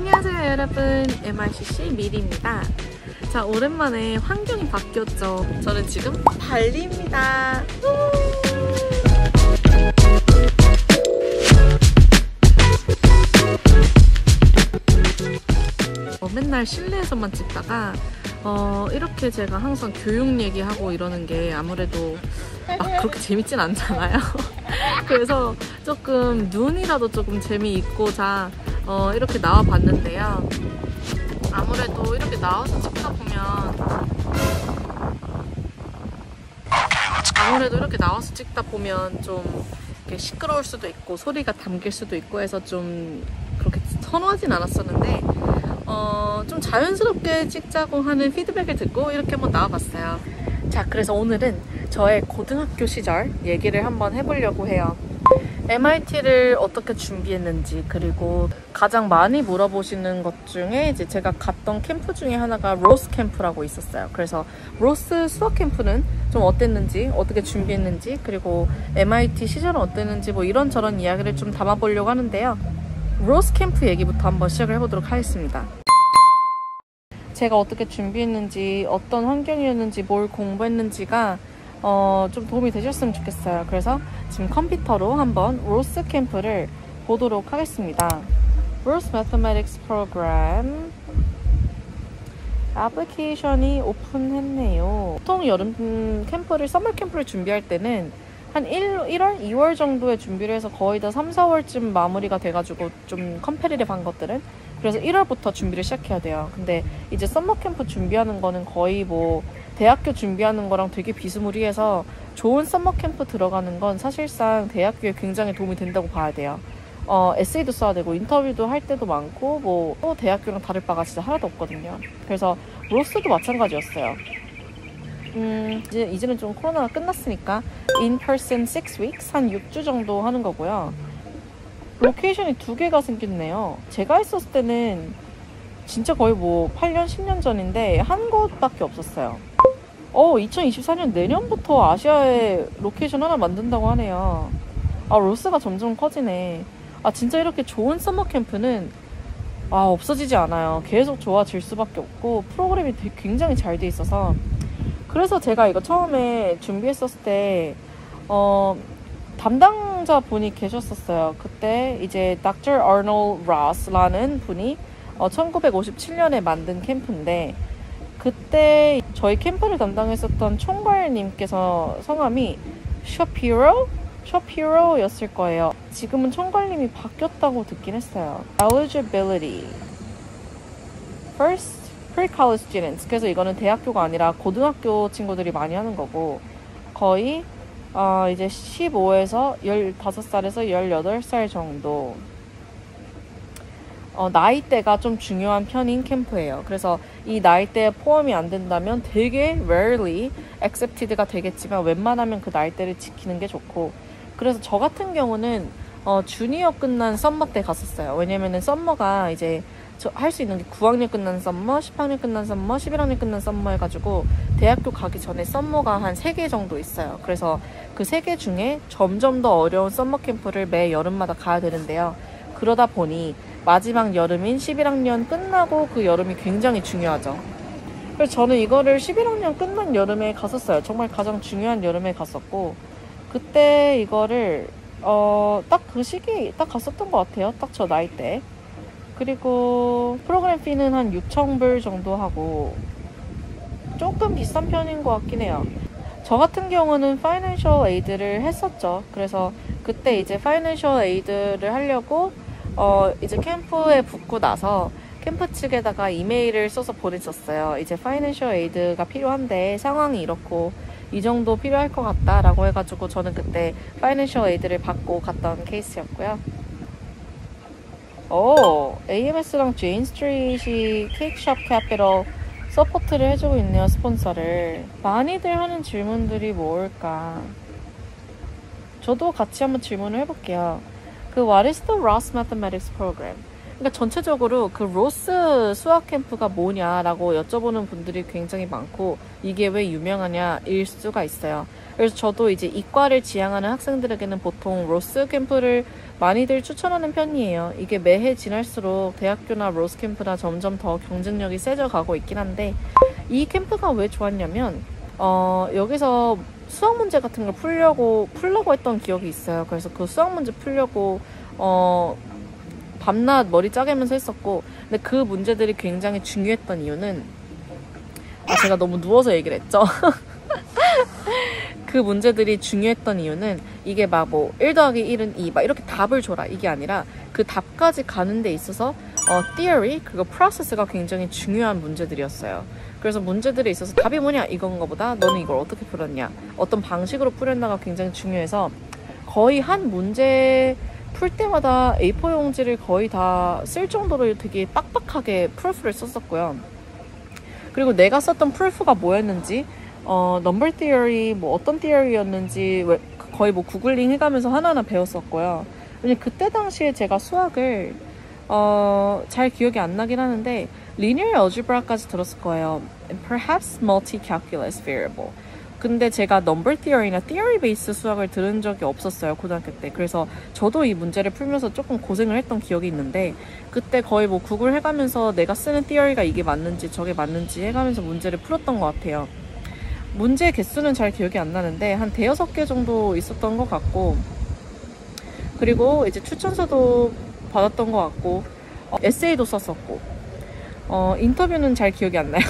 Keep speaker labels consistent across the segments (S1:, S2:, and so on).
S1: 안녕하세요 여러분, MRCC 미리입니다. 자, 오랜만에 환경이 바뀌었죠. 저는 지금 발리입니다. 맨날 실내에서만 찍다가 이렇게 제가 항상 교육 얘기하고 이러는 게 아무래도 그렇게 재밌진 않잖아요. 그래서 조금 눈이라도 조금 재미있고자 이렇게 나와 봤는데요. 아무래도 이렇게 나와서 찍다 보면 좀 이렇게 시끄러울 수도 있고 소리가 담길 수도 있고 해서 좀 그렇게 선호하진 않았었는데 좀 자연스럽게 찍자고 하는 피드백을 듣고 이렇게 한번 나와봤어요. 자, 그래서 오늘은 저의 고등학교 시절 얘기를 한번 해보려고 해요. MIT를 어떻게 준비했는지, 그리고 가장 많이 물어보시는 것 중에 이제 제가 갔던 캠프 중에 하나가 로스 캠프라고 있었어요. 그래서 로스 수학 캠프는 좀 어땠는지, 어떻게 준비했는지, 그리고 MIT 시절은 어땠는지 뭐 이런저런 이야기를 좀 담아보려고 하는데요. 로스 캠프 얘기부터 한번 시작을 해보도록 하겠습니다. 제가 어떻게 준비했는지, 어떤 환경이었는지, 뭘 공부했는지가 좀 도움이 되셨으면 좋겠어요. 그래서 지금 컴퓨터로 한번 로스 캠프를 보도록 하겠습니다. 로스 Mathematics Program 애플리케이션이 오픈했네요. 보통 여름 캠프를, 서머 캠프를 준비할 때는 한 1월, 2월 정도에 준비를 해서 거의 다 3, 4월쯤 마무리가 돼가지고 좀 컴패리티브한 것들은 그래서 1월부터 준비를 시작해야 돼요. 근데 이제 썸머 캠프 준비하는 거는 거의 뭐 대학교 준비하는 거랑 되게 비스무리해서 좋은 썸머 캠프 들어가는 건 사실상 대학교에 굉장히 도움이 된다고 봐야 돼요. 에세이도 써야 되고 인터뷰도 할 때도 많고 뭐 대학교랑 다를 바가 진짜 하나도 없거든요. 그래서 로스도 마찬가지였어요. 이제는 좀 코로나가 끝났으니까 in-person 6 weeks, 한 6주 정도 하는 거고요. 로케이션이 2개가 생겼네요. 제가 있었을 때는 진짜 거의 뭐 8년, 10년 전인데 한 곳밖에 없었어요. 2024년 내년부터 아시아에 로케이션 하나 만든다고 하네요. 로스가 점점 커지네. 진짜 이렇게 좋은 서머 캠프는 없어지지 않아요. 계속 좋아질 수밖에 없고 프로그램이 굉장히 잘 돼 있어서. 그래서 제가 이거 처음에 준비했었을 때 담당자 분이 계셨었어요. 그때 이제 Dr. Arnold Ross라는 분이 1957년에 만든 캠프인데, 그때 저희 캠프를 담당했었던 총괄님께서 성함이 셔피로였을 거예요. 지금은 총괄님이 바뀌었다고 듣긴 했어요. Eligibility First Pre-College Students. 그래서 이거는 대학교가 아니라 고등학교 친구들이 많이 하는 거고, 거의 이제 15에서 15살에서 18살 정도 나이대가 좀 중요한 편인 캠프예요. 그래서 이 나이대에 포함이 안 된다면 되게 rarely accepted가 되겠지만 웬만하면 그 나이대를 지키는 게 좋고, 그래서 저 같은 경우는 주니어 끝난 썸머 때 갔었어요. 왜냐면은 썸머가 이제 할 수 있는 게 9학년 끝난 썸머, 10학년 끝난 썸머, 11학년 끝난 썸머 해가지고 대학교 가기 전에 썸머가 한 3개 정도 있어요. 그래서 그 3개 중에 점점 더 어려운 썸머 캠프를 매 여름마다 가야 되는데요. 그러다 보니 마지막 여름인 11학년 끝나고 그 여름이 굉장히 중요하죠. 그래서 저는 이거를 11학년 끝난 여름에 갔었어요. 정말 가장 중요한 여름에 갔었고, 그때 이거를 딱 그 시기 딱 갔었던 것 같아요. 딱 저 나이 때. 그리고 프로그램 피는 한 6,000불 정도 하고 조금 비싼 편인 것 같긴 해요. 저 같은 경우는 파이낸셜 에이드를 했었죠. 그래서 그때 이제 파이낸셜 에이드를 하려고 이제 캠프에 붙고 나서 캠프 측에다가 이메일을 써서 보냈었어요. 이제 파이낸셜 에이드가 필요한데 상황이 이렇고 이 정도 필요할 것 같다 라고 해가지고 저는 그때 파이낸셜 에이드를 받고 갔던 케이스였고요. AMS랑 제인 스트리트이 케이크숍 캐피털 서포트를 해주고 있네요. 스폰서를. 많이들 하는 질문들이 뭘까? 저도 같이 한번 질문을 해볼게요. What is the Ross Mathematics Program? 그러니까 전체적으로 그 로스 수학 캠프가 뭐냐라고 여쭤보는 분들이 굉장히 많고 이게 왜 유명하냐일 수가 있어요. 그래서 저도 이제 이과를 지향하는 학생들에게는 보통 로스 캠프를 많이들 추천하는 편이에요. 이게 매해 지날수록 대학교나 로스 캠프나 점점 더 경쟁력이 세져 가고 있긴 한데 이 캠프가 왜 좋았냐면 여기서 수학 문제 같은 걸 풀려고 했던 기억이 있어요. 그래서 그 수학 문제 풀려고 밤낮 머리 짜개면서 했었고, 근데 그 문제들이 굉장히 중요했던 이유는 제가 너무 누워서 얘기를 했죠. 그 문제들이 중요했던 이유는 이게 막 뭐 1 더하기 1은 2 막 이렇게 답을 줘라 이게 아니라 그 답까지 가는 데 있어서 theory 그리고 process가 굉장히 중요한 문제들이었어요. 그래서 문제들에 있어서 답이 뭐냐 이건 거보다 너는 이걸 어떻게 풀었냐 어떤 방식으로 풀었나가 굉장히 중요해서 거의 한 문제 풀 때마다 A4 용지를 거의 다 쓸 정도로 되게 빡빡하게 프루프를 썼었고요. 그리고 내가 썼던 프루프가 뭐였는지 넘버 티어리 뭐 어떤 티어리였는지 거의 뭐 구글링 해가면서 하나하나 배웠었고요. 왜냐면 그때 당시에 제가 수학을 잘 기억이 안 나긴 하는데 linear algebra까지 들었을 거예요. And perhaps multi-calculus variable. 근데 제가 넘버 티어리나 티어리 베이스 수학을 들은 적이 없었어요, 고등학교 때. 그래서 저도 이 문제를 풀면서 조금 고생을 했던 기억이 있는데 그때 거의 뭐 구글 해가면서 내가 쓰는 티어리가 이게 맞는지 저게 맞는지 해가면서 문제를 풀었던 것 같아요. 문제 개수는 잘 기억이 안 나는데 한 대여섯 개 정도 있었던 것 같고 그리고 이제 추천서도 받았던 것 같고 에세이도 썼었고 인터뷰는 잘 기억이 안 나요.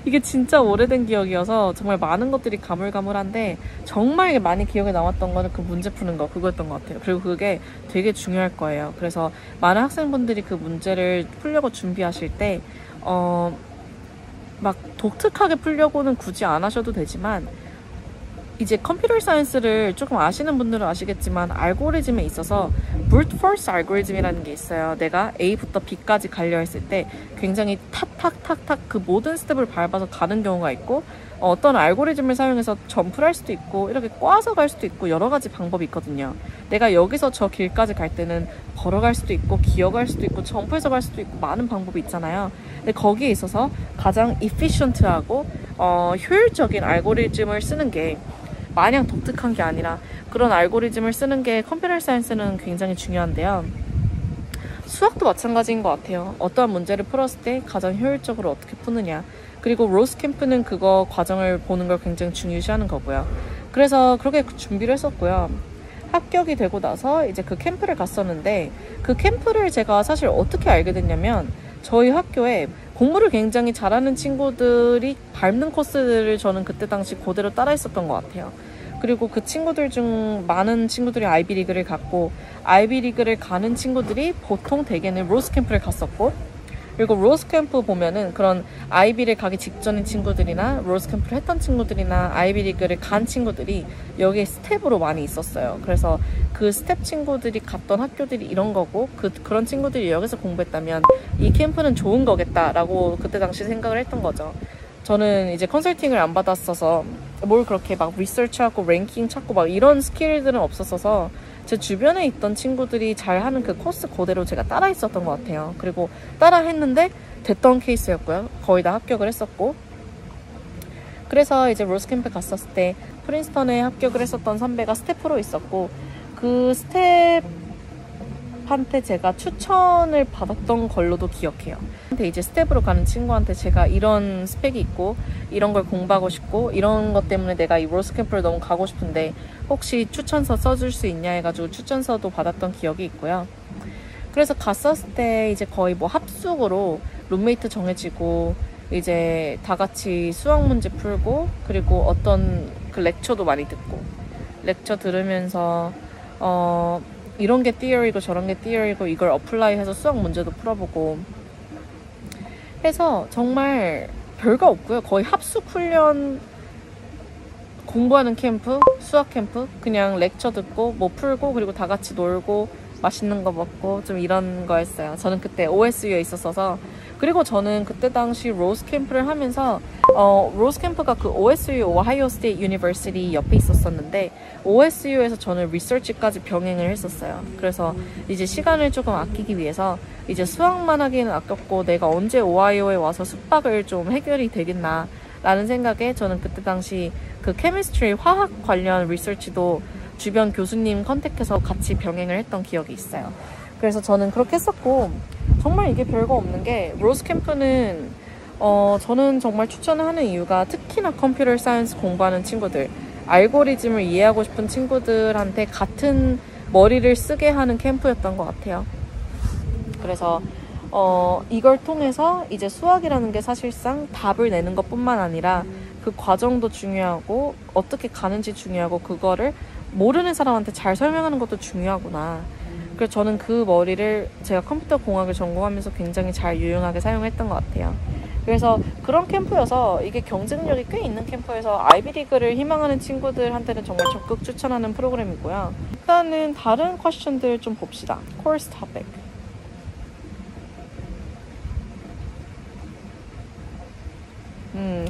S1: 이게 진짜 오래된 기억이어서 정말 많은 것들이 가물가물한데 정말 많이 기억에 남았던 거는 그 문제 푸는 거 그거였던 것 같아요. 그리고 그게 되게 중요할 거예요. 그래서 많은 학생분들이 그 문제를 풀려고 준비하실 때 막 독특하게 풀려고는 굳이 안 하셔도 되지만 이제 컴퓨터 사이언스를 조금 아시는 분들은 아시겠지만 알고리즘에 있어서 brute force 알고리즘이라는 게 있어요. 내가 A부터 B까지 가려 했을 때 굉장히 탁탁탁탁 그 모든 스텝을 밟아서 가는 경우가 있고 어떤 알고리즘을 사용해서 점프를 할 수도 있고 이렇게 꽈서 갈 수도 있고 여러 가지 방법이 있거든요. 내가 여기서 저 길까지 갈 때는 걸어갈 수도 있고 기어갈 수도 있고 점프해서 갈 수도 있고 많은 방법이 있잖아요. 근데 거기에 있어서 가장 efficient하고 효율적인 알고리즘을 쓰는 게 마냥 독특한 게 아니라 그런 알고리즘을 쓰는 게 컴퓨터 사이언스는 굉장히 중요한데요. 수학도 마찬가지인 것 같아요. 어떠한 문제를 풀었을 때 가장 효율적으로 어떻게 푸느냐. 그리고 로스 캠프는 그거 과정을 보는 걸 굉장히 중요시하는 거고요. 그래서 그렇게 준비를 했었고요. 합격이 되고 나서 이제 그 캠프를 갔었는데 그 캠프를 제가 사실 어떻게 알게 됐냐면 저희 학교에 공부를 굉장히 잘하는 친구들이 밟는 코스를 저는 그때 당시 그대로 따라 했었던 것 같아요. 그리고 그 친구들 중 많은 친구들이 아이비리그를 갔고 아이비리그를 가는 친구들이 보통 대개는 로스 캠프를 갔었고 그리고 로스 캠프 보면은 그런 아이비를 가기 직전인 친구들이나 로스 캠프를 했던 친구들이나 아이비리그를 간 친구들이 여기에 스텝으로 많이 있었어요. 그래서 그 스텝 친구들이 갔던 학교들이 이런 거고 그런 친구들이 여기서 공부했다면 이 캠프는 좋은 거겠다라고 그때 당시 생각을 했던 거죠. 저는 이제 컨설팅을 안 받았어서 뭘 그렇게 막 리서치하고 랭킹 찾고 막 이런 스킬들은 없었어서 제 주변에 있던 친구들이 잘하는 그 코스 그대로 제가 따라 있었던 것 같아요. 그리고 따라 했는데 됐던 케이스였고요. 거의 다 합격을 했었고 그래서 이제 로스 캠프 갔었을 때 프린스턴에 합격을 했었던 선배가 스텝으로 있었고 그 스텝한테 제가 추천을 받았던 걸로도 기억해요. 근데 이제 스텝으로 가는 친구한테 제가 이런 스펙이 있고 이런 걸 공부하고 싶고 이런 것 때문에 내가 이 로스 캠프를 너무 가고 싶은데 혹시 추천서 써줄 수 있냐 해가지고 추천서도 받았던 기억이 있고요. 그래서 갔었을 때 이제 거의 뭐 합숙으로 룸메이트 정해지고 이제 다 같이 수학 문제 풀고 그리고 어떤 그 렉처도 많이 듣고 렉처 들으면서 이런 게 티어리고 저런 게 티어리고 이걸 어플라이해서 수학 문제도 풀어보고 해서 정말 별거 없고요. 거의 합숙 훈련 공부하는 캠프, 수학 캠프 그냥 렉처 듣고 뭐 풀고 그리고 다 같이 놀고 맛있는 거 먹고 좀 이런 거였어요. 저는 그때 OSU에 있었어서 그리고 저는 그때 당시 로스 캠프를 하면서 로스 캠프가 그 OSU 오하이오 스테이트 유니버시티 옆에 있었었는데 OSU에서 저는 리서치까지 병행을 했었어요. 그래서 이제 시간을 조금 아끼기 위해서 이제 수학만 하기는 아꼈고 내가 언제 오하이오에 와서 숙박을 좀 해결이 되겠나 라는 생각에 저는 그때 당시 그 케미스트리 화학 관련 리서치도 주변 교수님 컨택해서 같이 병행을 했던 기억이 있어요. 그래서 저는 그렇게 했었고 정말 이게 별거 없는 게 로스 캠프는 저는 정말 추천하는 이유가 특히나 컴퓨터 사이언스 공부하는 친구들 알고리즘을 이해하고 싶은 친구들한테 같은 머리를 쓰게 하는 캠프였던 것 같아요. 그래서 이걸 통해서 이제 수학이라는 게 사실상 답을 내는 것뿐만 아니라 그 과정도 중요하고 어떻게 가는지 중요하고 그거를 모르는 사람한테 잘 설명하는 것도 중요하구나. 그래서 저는 그 머리를 제가 컴퓨터 공학을 전공하면서 굉장히 잘 유용하게 사용했던 것 같아요. 그래서 그런 캠프여서 이게 경쟁력이 꽤 있는 캠프여서 아이비리그를 희망하는 친구들한테는 정말 적극 추천하는 프로그램이고요. 일단은 다른 퀘스천들 좀 봅시다. 코र्स 토픽.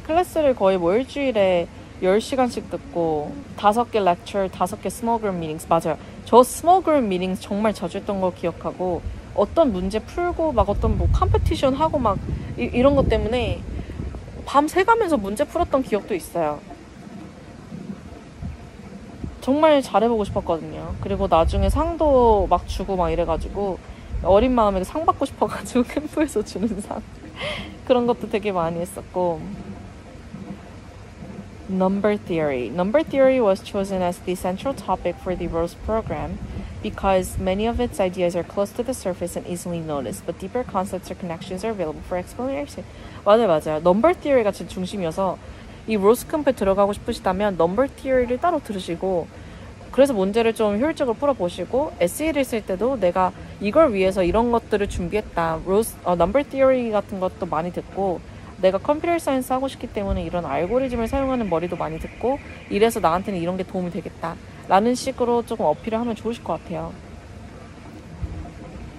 S1: 클래스를 거의 뭐 일주일에 10시간씩 듣고 5개 렉처, 5개 스몰 그룹 미팅스. 맞아요. 저 스몰 그룹 미팅스 정말 자주 했던 거 기억하고 어떤 문제 풀고 막 어떤 뭐 컴피티션 하고 막 이런 것 때문에 밤 새가면서 문제 풀었던 기억도 있어요. 정말 잘해보고 싶었거든요. 그리고 나중에 상도 막 주고 막 이래가지고 어린 마음에 상 받고 싶어가지고 캠프에서 주는 상 그런 것도 되게 많이 했었고. Number theory. Number theory was chosen as the central topic for the ROSE program because many of its ideas are close to the surface and easily noticed, but deeper concepts or connections are available for exploration. 맞아요. Number theory가 제 중심이어서 이 로스 캠프에 들어가고 싶으시다면 Number theory를 따로 들으시고 그래서 문제를 좀 효율적으로 풀어보시고 에세이를 쓸 때도 내가 이걸 위해서 이런 것들을 준비했다. Number theory 같은 것도 많이 듣고 내가 컴퓨터 사이언스 하고 싶기 때문에 이런 알고리즘을 사용하는 머리도 많이 듣고 이래서 나한테는 이런 게 도움이 되겠다 라는 식으로 조금 어필을 하면 좋으실 것 같아요.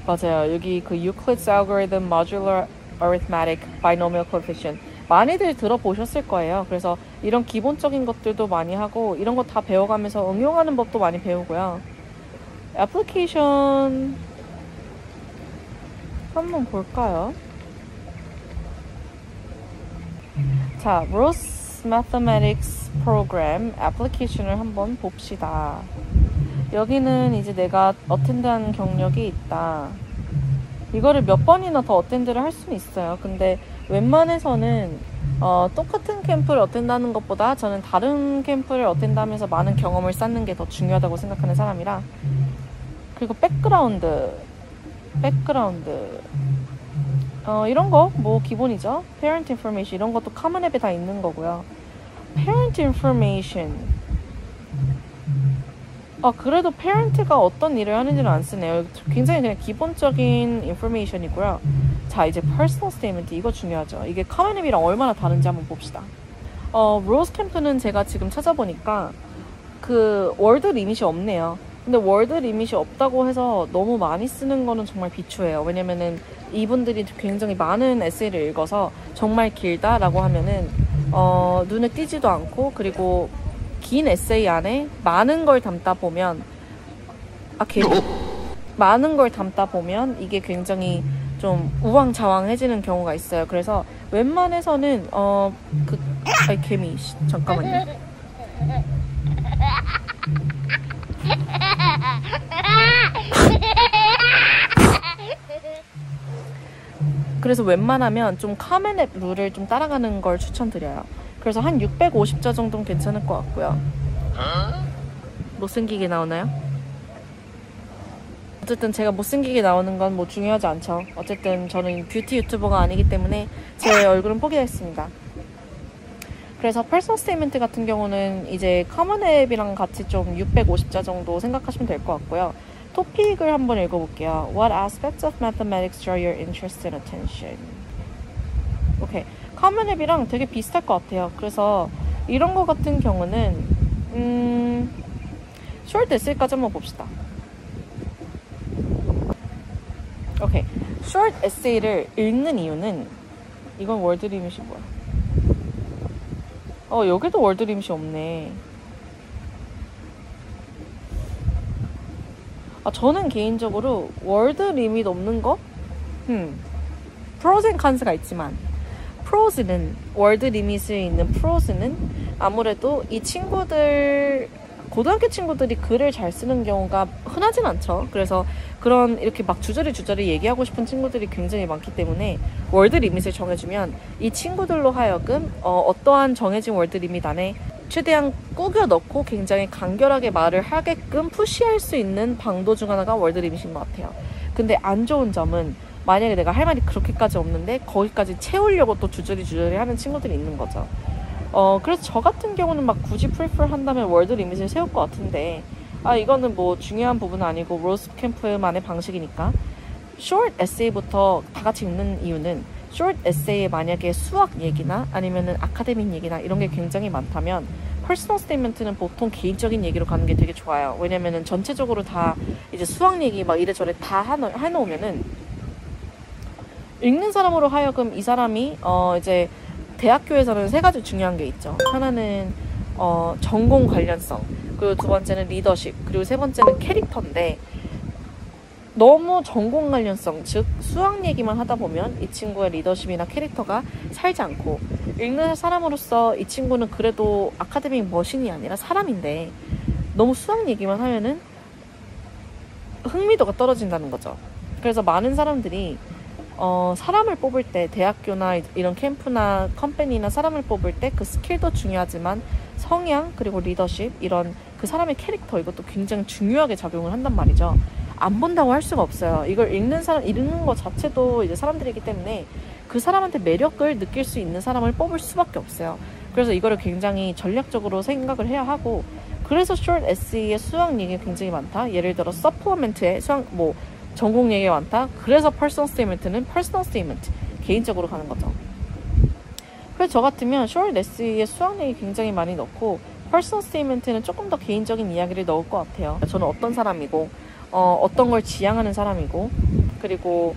S1: 맞아요. 여기 그 Euclid's algorithm, modular arithmetic, binomial coefficient 많이들 들어보셨을 거예요. 그래서 이런 기본적인 것들도 많이 하고 이런 거 다 배워가면서 응용하는 법도 많이 배우고요. 애플리케이션 한번 볼까요? 자, ROSE Mathematics Program 애플리케이션을 한번 봅시다. 여기는 이제 내가 어텐드한 경력이 있다. 이거를 몇 번이나 더 어텐드를 할 수는 있어요. 근데 웬만해서는 똑같은 캠프를 어텐드하는 것보다 저는 다른 캠프를 어텐드하면서 많은 경험을 쌓는 게 더 중요하다고 생각하는 사람이라. 그리고 백그라운드 이런 거 뭐 기본이죠. Parent information 이런 것도 커먼 앱에 다 있는 거고요. Parent information 그래도 parent가 어떤 일을 하는지는 안 쓰네요. 굉장히 그냥 기본적인 information이고요. 자, 이제 personal statement 이거 중요하죠. 이게 커먼 앱이랑 얼마나 다른지 한번 봅시다. 로스 캠프는 제가 지금 찾아보니까 그 월드 리밋이 없네요. 근데 월드 리밋이 없다고 해서 너무 많이 쓰는 거는 정말 비추해요. 왜냐면은 이분들이 굉장히 많은 에세이를 읽어서 정말 길다라고 하면은 눈에 띄지도 않고 그리고 긴 에세이 안에 많은 걸 담다 보면 많은 걸 담다 보면 이게 굉장히 좀 우왕좌왕해지는 경우가 있어요. 그래서 웬만해서는 개미 잠깐만요. 그래서 웬만하면 좀 커먼 앱 룰을 좀 따라가는 걸 추천드려요. 그래서 한 650자 정도는 괜찮을 것 같고요. 못생기게 나오나요? 어쨌든 제가 못생기게 나오는 건 뭐 중요하지 않죠. 어쨌든 저는 뷰티 유튜버가 아니기 때문에 제 얼굴은 포기했습니다. 그래서 퍼스널 스테이트먼트 같은 경우는 이제 커먼 앱이랑 같이 좀 650자 정도 생각하시면 될 것 같고요. 토픽을 한번 읽어볼게요. What aspects of mathematics draw your interest and attention? 오케이. 커먼 앱이랑 되게 비슷할 것 같아요. 그래서 이런 거 같은 경우는 short essay까지 한번 봅시다. 오케이. short essay를 읽는 이유는 이건 월드 리밋이 뭐야? 여기도 월드 리밋이 없네. 저는 개인적으로 월드 리밋 없는 거? 프로즈 앤 컨스가 있지만 프로즈는 월드 리밋이 있는 프로즈는 아무래도 이 친구들 고등학교 친구들이 글을 잘 쓰는 경우가 흔하진 않죠. 그래서 그런 이렇게 막 주저리 얘기하고 싶은 친구들이 굉장히 많기 때문에 월드 리밋을 정해주면 이 친구들로 하여금 어떠한 정해진 월드 리밋 안에 최대한 꾸겨 넣고 굉장히 간결하게 말을 하게끔 푸시할 수 있는 방도 중 하나가 월드 리밋인 것 같아요. 근데 안 좋은 점은 만약에 내가 할 말이 그렇게까지 없는데 거기까지 채우려고 또 주저리 하는 친구들이 있는 거죠. 그래서 저 같은 경우는 막 굳이 프리퍼를 한다면 월드 리밋을 세울 것 같은데 이거는 뭐 중요한 부분은 아니고 로스 캠프만의 방식이니까 short essay부터 다 같이 읽는 이유는 short essay에 만약에 수학 얘기나 아니면은 아카데믹 얘기나 이런 게 굉장히 많다면 personal statement는 보통 개인적인 얘기로 가는 게 되게 좋아요. 왜냐면은 전체적으로 다 이제 수학 얘기 막 이래저래 다 해놓으면은 읽는 사람으로 하여금 이 사람이 이제 대학교에서는 세 가지 중요한 게 있죠. 하나는 전공 관련성, 그리고 두 번째는 리더십, 그리고 세 번째는 캐릭터인데 너무 전공 관련성, 즉 수학 얘기만 하다 보면 이 친구의 리더십이나 캐릭터가 살지 않고 읽는 사람으로서 이 친구는 그래도 아카데믹 머신이 아니라 사람인데 너무 수학 얘기만 하면은 흥미도가 떨어진다는 거죠. 그래서 많은 사람들이 사람을 뽑을 때 대학교나 이런 캠프나 컴퍼니나 사람을 뽑을 때 그 스킬도 중요하지만 성향 그리고 리더십 이런 그 사람의 캐릭터 이것도 굉장히 중요하게 작용을 한단 말이죠. 안 본다고 할 수가 없어요. 이걸 읽는 거 자체도 이제 사람들이기 때문에 그 사람한테 매력을 느낄 수 있는 사람을 뽑을 수밖에 없어요. 그래서 이거를 굉장히 전략적으로 생각을 해야 하고 그래서 short essay에 수학 얘기가 굉장히 많다. 예를 들어 supplement에 수학 전공 얘기가 많다. 그래서 personal statement는 personal statement 개인적으로 가는 거죠. 그래서 저 같으면 short essay에 수학 얘기 굉장히 많이 넣고 personal statement는 조금 더 개인적인 이야기를 넣을 것 같아요. 저는 어떤 사람이고 어떤 걸 지향하는 사람이고 그리고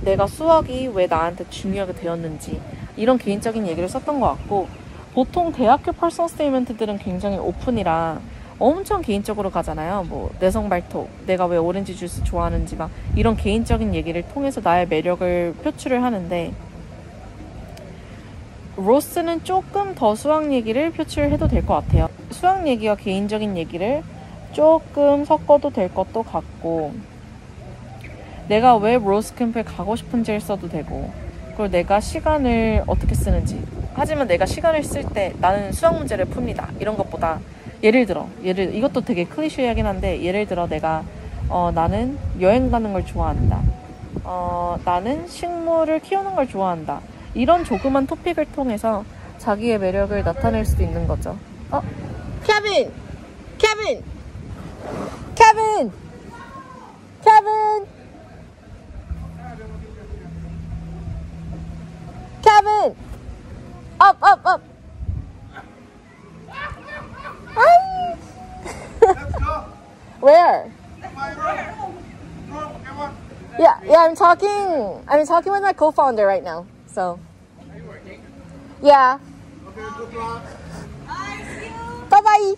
S1: 내가 수학이 왜 나한테 중요하게 되었는지 이런 개인적인 얘기를 썼던 것 같고 보통 대학교 personal statement들은 굉장히 오픈이라 엄청 개인적으로 가잖아요. 뭐 내성 발톱, 내가 왜 오렌지 주스 좋아하는지 막 이런 개인적인 얘기를 통해서 나의 매력을 표출을 하는데 로스는 조금 더 수학 얘기를 표출해도 될 것 같아요. 수학 얘기와 개인적인 얘기를 조금 섞어도 될 것도 같고 내가 왜 로스 캠프에 가고 싶은지를 써도 되고 그리고 내가 시간을 어떻게 쓰는지 하지만 내가 시간을 쓸 때 나는 수학 문제를 풉니다 이런 것보다 예를 들어 이것도 되게 클리셰하긴 한데 예를 들어 내가 나는 여행 가는 걸 좋아한다 나는 식물을 키우는 걸 좋아한다 이런 조그만 토픽을 통해서 자기의 매력을 나타낼 수도 있는 거죠. 케빈! 케빈! 케빈! 케빈! 케빈! Up, up, up!
S2: Let's go.
S1: Where?
S2: My room. Come on.
S1: Yeah, I'm talking with my co-founder right now. So.
S2: Are you working?
S1: Yeah.
S2: Okay, good luck.
S1: Bye bye.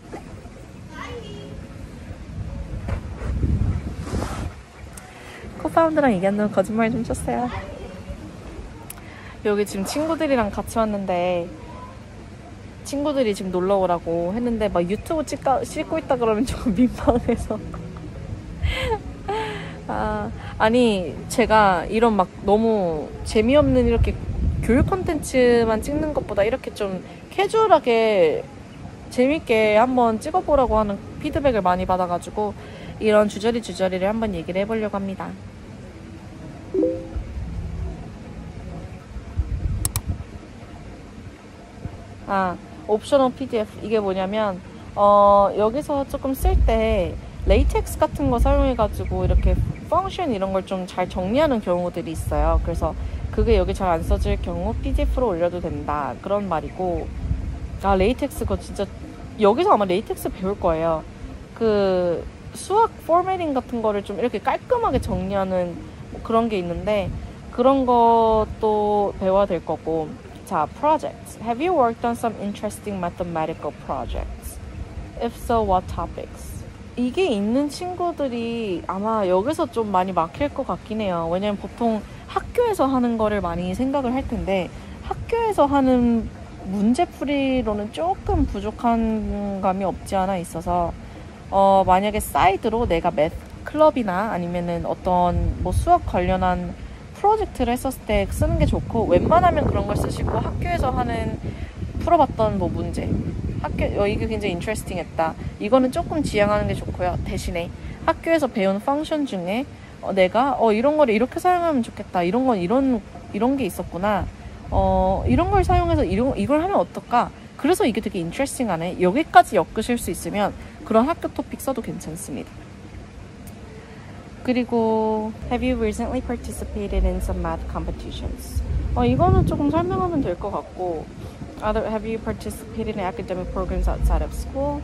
S1: 코파운드랑 얘기한다면 거짓말 좀 쳤어요. 여기 지금 친구들이랑 같이 왔는데 친구들이 지금 놀러 오라고 했는데 막 유튜브 찍고 있다 그러면 조금 민망해서 아니 제가 이런 막 너무 재미없는 이렇게 교육 콘텐츠만 찍는 것보다 이렇게 좀 캐주얼하게 재밌게 한번 찍어보라고 하는 피드백을 많이 받아가지고 이런 주저리를 한번 얘기를 해보려고 합니다. 옵셔널 PDF 이게 뭐냐면 여기서 조금 쓸 때 레이텍스 같은 거 사용해가지고 이렇게 펑션 이런 걸 좀 잘 정리하는 경우들이 있어요. 그래서 그게 여기 잘 안 써질 경우 PDF로 올려도 된다 그런 말이고 레이텍스 거 진짜 여기서 아마 레이텍스 배울 거예요. 그 수학 포매팅 같은 거를 좀 이렇게 깔끔하게 정리하는 그런 게 있는데 그런 것도 배워야 될 거고. 자, projects. Have you worked on some interesting mathematical projects? If so, what topics? 이게 있는 친구들이 아마 여기서 좀 많이 막힐 것 같긴 해요. 왜냐면 보통 학교에서 하는 거를 많이 생각을 할 텐데 학교에서 하는 문제풀이로는 조금 부족한 감이 없지 않아 있어서 만약에 사이드로 내가 매th 클럽이나 아니면은 어떤 뭐 수학 관련한 프로젝트를 했었을 때 쓰는 게 좋고, 웬만하면 그런 걸 쓰시고 학교에서 하는 풀어봤던 뭐 문제, 이게 굉장히 인트레스팅 했다, 이거는 조금 지양하는 게 좋고요. 대신에 학교에서 배운 펑션 중에 내가 이런 거를 이렇게 사용하면 좋겠다, 이런 건 이런 게 있었구나, 이런 걸 사용해서 이걸 하면 어떨까, 그래서 이게 되게 인트레스팅하네, 여기까지 엮으실 수 있으면 그런 학교 토픽 써도 괜찮습니다. 그리고 Have you recently participated in some math competitions? 이거는 조금 설명하면 될 것 같고, Have you participated in academic programs outside of school?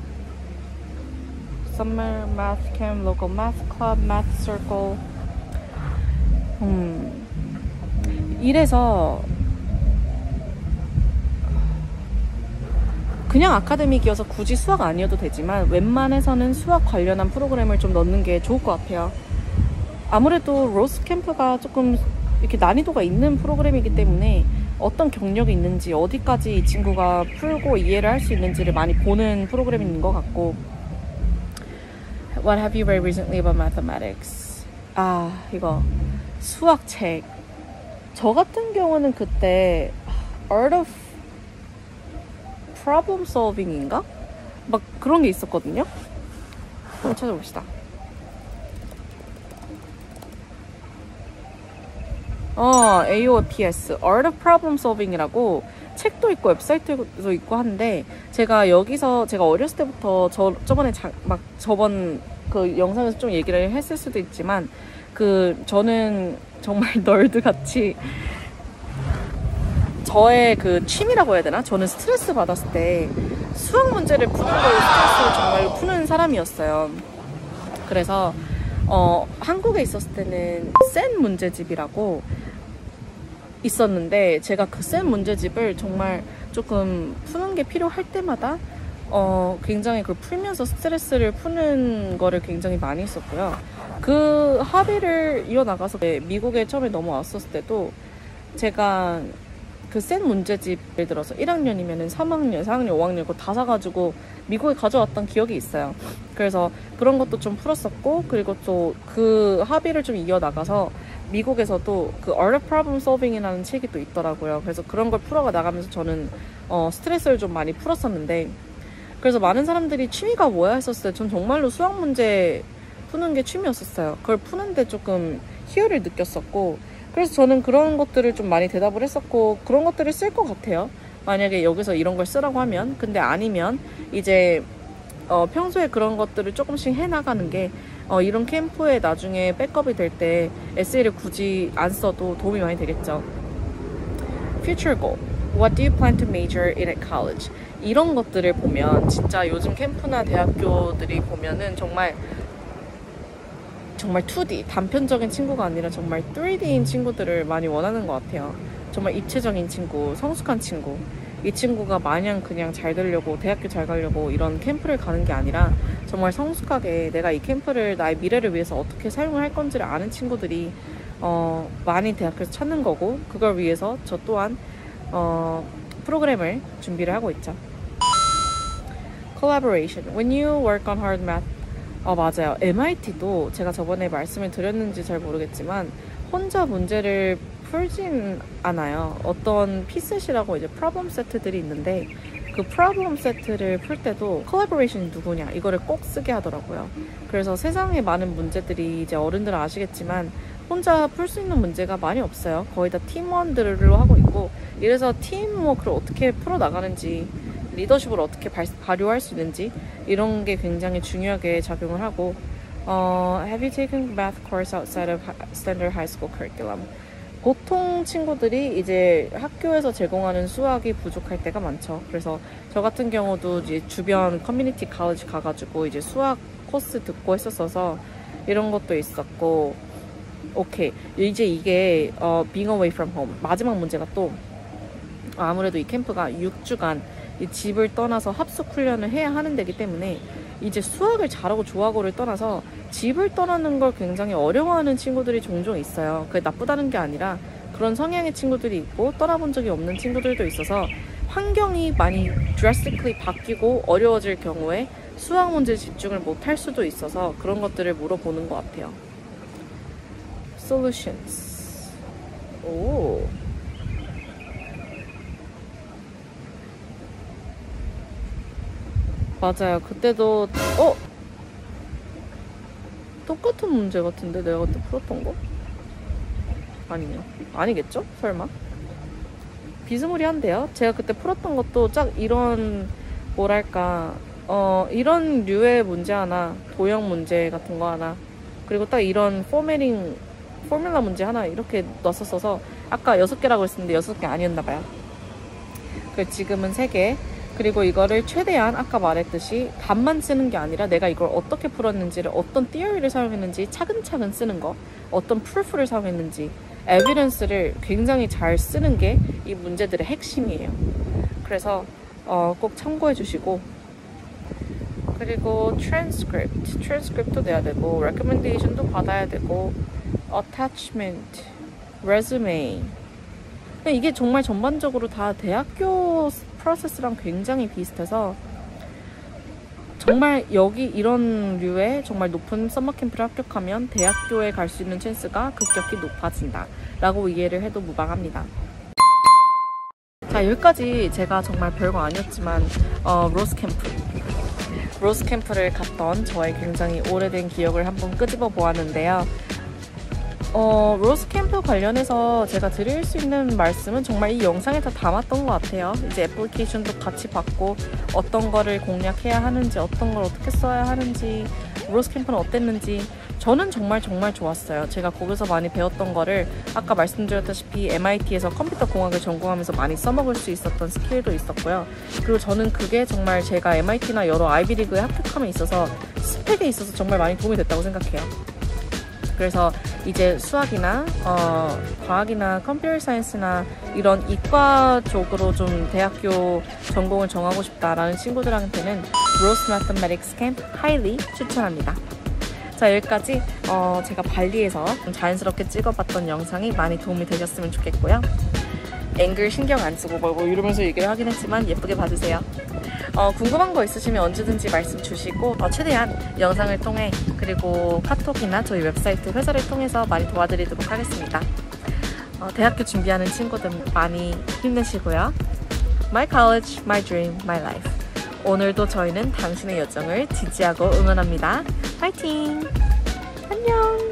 S1: Summer math camp, local math club, math circle. 이래서 그냥 아카데믹이어서 굳이 수학 아니어도 되지만 웬만해서는 수학 관련한 프로그램을 좀 넣는 게 좋을 것 같아요. 아무래도 로스 캠프가 조금 이렇게 난이도가 있는 프로그램이기 때문에 어떤 경력이 있는지, 어디까지 이 친구가 풀고 이해를 할 수 있는지를 많이 보는 프로그램인 것 같고. What have you read recently about mathematics? 이거 수학책. 저 같은 경우는 그때 Art of Problem Solving인가? 막 그런 게 있었거든요. 한번 찾아봅시다. AOPS, Art of Problem Solving이라고 책도 있고 웹사이트도 있고 한데, 제가 어렸을 때부터 저번 그 영상에서 좀 얘기를 했을 수도 있지만, 저는 정말 널드같이 저의 그 취미라고 해야 되나? 저는 스트레스 받았을 때 수학 문제를 푸는 걸로 스트레스를 정말로 푸는 사람이었어요. 그래서 한국에 있었을 때는 센 문제집이라고 있었는데, 제가 그 센 문제집을 정말 조금 푸는 게 필요할 때마다 굉장히 그걸 풀면서 스트레스를 푸는 거를 굉장히 많이 했었고요. 그 합의를 이어나가서 미국에 처음에 넘어왔었을 때도 제가 그 센 문제집, 예를 들어서 1학년이면 3학년, 4학년, 5학년 그거 다 사가지고 미국에 가져왔던 기억이 있어요. 그래서 그런 것도 좀 풀었었고, 그리고 또 그 합의를 좀 이어나가서 미국에서도 그 Art of Problem Solving이라는 책이 또 있더라고요. 그래서 그런 걸 풀어가 나가면서 저는 스트레스를 좀 많이 풀었었는데, 그래서 많은 사람들이 취미가 뭐야 했었을 때 전 정말로 수학 문제 푸는 게 취미였었어요. 그걸 푸는데 조금 희열을 느꼈었고, 그래서 저는 그런 것들을 좀 많이 대답을 했었고, 그런 것들을 쓸 것 같아요. 만약에 여기서 이런 걸 쓰라고 하면. 근데 아니면 이제 평소에 그런 것들을 조금씩 해나가는 게 이런 캠프에 나중에 백업이 될 때 에세이를 굳이 안 써도 도움이 많이 되겠죠. Future goal. What do you plan to major in at college? 이런 것들을 보면 진짜 요즘 캠프나 대학교들이 보면은 정말 2D, 단편적인 친구가 아니라 정말 3D인 친구들을 많이 원하는 것 같아요. 정말 입체적인 친구, 성숙한 친구. 이 친구가 마냥 그냥 잘 되려고, 대학교 잘 가려고 이런 캠프를 가는 게 아니라 정말 성숙하게 내가 이 캠프를 나의 미래를 위해서 어떻게 사용을 할 건지를 아는 친구들이 많이 대학교에서 찾는 거고, 그걸 위해서 저 또한 프로그램을 준비를 하고 있죠. Collaboration. When you work on hard math. 맞아요. MIT도 제가 저번에 말씀을 드렸는지 잘 모르겠지만 혼자 문제를 풀진 않아요. 어떤 P셋이라고 이제 프로블럼 세트들이 있는데, 그 프로블럼 세트를 풀 때도 콜라보레이션이 누구냐 이거를 꼭 쓰게 하더라고요. 그래서 세상에 많은 문제들이 이제 어른들은 아시겠지만 혼자 풀 수 있는 문제가 많이 없어요. 거의 다 팀원들로 하고 있고, 이래서 팀워크를 어떻게 풀어나가는지, 리더십을 어떻게 발휘할 수 있는지 이런 게 굉장히 중요하게 작용을 하고. Have you taken math course outside of standard high school curriculum? 보통 친구들이 이제 학교에서 제공하는 수학이 부족할 때가 많죠. 그래서 저 같은 경우도 이제 주변 커뮤니티 college 가가지고 이제 수학 코스 듣고 했었어서 이런 것도 있었고, 오케이. 이제 이게 being away from home 마지막 문제가 또 아무래도 이 캠프가 6주간 이 집을 떠나서 합숙 훈련을 해야 하는 데기 때문에 이제 수학을 잘하고 좋아하고를 떠나서 집을 떠나는 걸 굉장히 어려워하는 친구들이 종종 있어요. 그게 나쁘다는 게 아니라 그런 성향의 친구들이 있고 떠나본 적이 없는 친구들도 있어서 환경이 많이 drastically 바뀌고 어려워질 경우에 수학 문제에 집중을 못할 수도 있어서 그런 것들을 물어보는 것 같아요. Solutions. 오. 맞아요. 그때도 똑같은 문제 같은데 내가 그때 풀었던 거? 아니요. 아니겠죠? 설마? 비스무리한데요? 제가 그때 풀었던 것도 딱 이런 뭐랄까 이런 류의 문제 하나, 도형 문제 같은 거 하나, 그리고 딱 이런 포뮬라 문제 하나 이렇게 넣었어서 아까 6개라고 했었는데 6개 아니었나봐요. 그래서 지금은 3개. 그리고 이거를 최대한 아까 말했듯이 답만 쓰는 게 아니라 내가 이걸 어떻게 풀었는지를, 어떤 theory를 사용했는지 차근차근 쓰는 거, 어떤 proof를 사용했는지, evidence를 굉장히 잘 쓰는 게 이 문제들의 핵심이에요. 그래서 꼭 참고해 주시고, 그리고 transcript도 내야 되고, recommendation도 받아야 되고, attachment, resume. 근데 이게 정말 전반적으로 다 대학교 프로세스랑 굉장히 비슷해서 정말 여기 이런 류의 정말 높은 썸머캠프를 합격하면 대학교에 갈 수 있는 찬스가 급격히 높아진다 라고 이해를 해도 무방합니다. 자, 여기까지 제가 정말 별거 아니었지만 로스 캠프를 갔던 저의 굉장히 오래된 기억을 한번 끄집어 보았는데요. 로스 캠프 관련해서 제가 드릴 수 있는 말씀은 정말 이 영상에 다 담았던 것 같아요. 이제 애플리케이션도 같이 받고 어떤 거를 공략해야 하는지, 어떤 걸 어떻게 써야 하는지, 로스 캠프는 어땠는지 저는 정말 좋았어요. 제가 거기서 많이 배웠던 거를 아까 말씀드렸다시피 MIT에서 컴퓨터 공학을 전공하면서 많이 써먹을 수 있었던 스킬도 있었고요. 그리고 저는 그게 정말 제가 MIT나 여러 아이비리그에 합격함에 있어서 스펙에 있어서 정말 많이 도움이 됐다고 생각해요. 그래서 이제 수학이나 과학이나 컴퓨터 사이언스나 이런 이과 쪽으로 좀 대학교 전공을 정하고 싶다라는 친구들한테는 로스 매스매틱스 캠프 하이리 추천합니다. 자, 여기까지 제가 발리에서 좀 자연스럽게 찍어봤던 영상이 많이 도움이 되셨으면 좋겠고요. 앵글 신경 안 쓰고 뭐 이러면서 얘기를 하긴 했지만 예쁘게 봐주세요. 궁금한 거 있으시면 언제든지 말씀 주시고 최대한 영상을 통해 그리고 카톡이나 저희 웹사이트 회사를 통해서 많이 도와드리도록 하겠습니다. 대학교 준비하는 친구들 많이 힘내시고요. My college, my dream, my life. 오늘도 저희는 당신의 여정을 지지하고 응원합니다. 파이팅! 안녕!